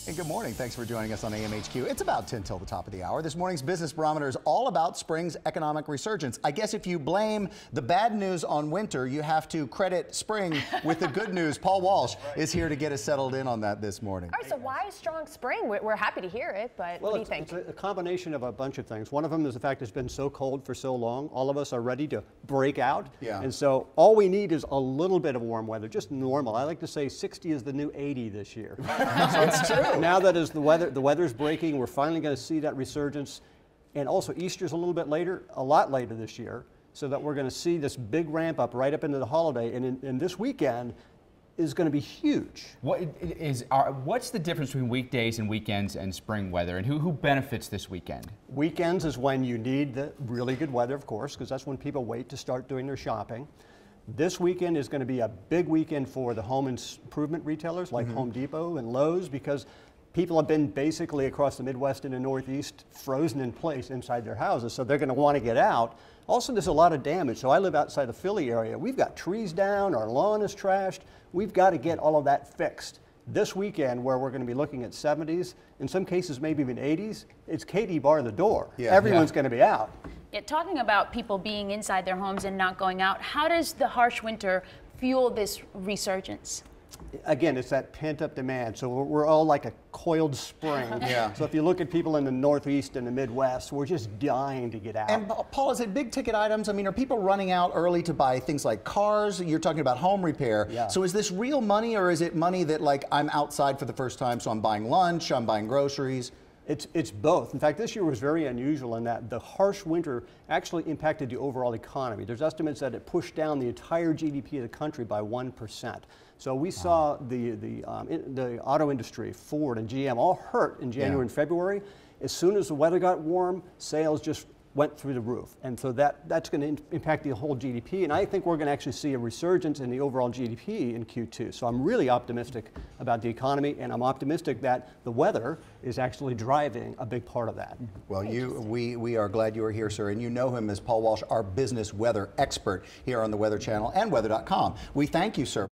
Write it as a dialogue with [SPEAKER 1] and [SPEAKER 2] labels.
[SPEAKER 1] Hey, good morning. Thanks for joining us on AMHQ. It's about 10 till the top of the hour. This morning's Business Barometer is all about spring's economic resurgence. I guess if you blame the bad news on winter, you have to credit spring with the good news. Paul Walsh is here to get us settled in on that this morning.
[SPEAKER 2] All right, so why a strong spring? We're happy to hear it, but what do you think?
[SPEAKER 3] It's a combination of a bunch of things. One of them is the fact it's been so cold for so long. All of us are ready to break out.
[SPEAKER 1] Yeah.
[SPEAKER 3] And so all we need is a little bit of warm weather, just normal. I like to say 60 is the new 80 this year.
[SPEAKER 1] It's true.
[SPEAKER 3] Now that as the weather's breaking, we're finally going to see that resurgence. And also Easter's a little bit later, a lot later this year, so that we're going to see this big ramp up right up into the holiday. And this weekend is going to be huge.
[SPEAKER 4] What's the difference between weekdays and weekends and spring weather, and who benefits this weekend?
[SPEAKER 3] Weekends is when you need the really good weather, of course, because that's when people wait to start doing their shopping. This weekend is going to be a big weekend for the home improvement retailers like Home Depot and Lowe's, because people have been basically across the Midwest and the Northeast frozen in place inside their houses, so they're going to want to get out. Also, there's a lot of damage. So I live outside the Philly area. We've got trees down, our lawn is trashed. We've got to get all of that fixed. This weekend, where we're going to be looking at 70s, in some cases maybe even 80s, it's Katie bar the door.
[SPEAKER 1] Yeah.
[SPEAKER 3] Everyone's going to be out.
[SPEAKER 5] Yeah, talking about people being inside their homes and not going out, how does the harsh winter fuel this resurgence?
[SPEAKER 3] Again, it's that pent-up demand. So we're all like a coiled spring.
[SPEAKER 1] Yeah.
[SPEAKER 3] So if you look at people in the Northeast and the Midwest, we're just dying to get out.
[SPEAKER 1] And Paul, is it big ticket items? I mean, are people running out early to buy things like cars? You're talking about home repair.
[SPEAKER 3] Yeah.
[SPEAKER 1] So is this real money, or is it money that, like, I'm outside for the first time, so I'm buying lunch, I'm buying groceries?
[SPEAKER 3] It's both. In fact, this year was very unusual in that the harsh winter actually impacted the overall economy. There's estimates that it pushed down the entire GDP of the country by 1%. So we saw the auto industry, Ford and GM, all hurt in January and February. As soon as the weather got warm, sales just went through the roof. And so that's going to impact the whole GDP. And I think we're going to actually see a resurgence in the overall GDP in Q2. So I'm really optimistic about the economy, and I'm optimistic that the weather is actually driving a big part of that.
[SPEAKER 1] Well, we are glad you are here, sir. And you know him as Paul Walsh, our business weather expert here on the Weather Channel and weather.com. We thank you, sir.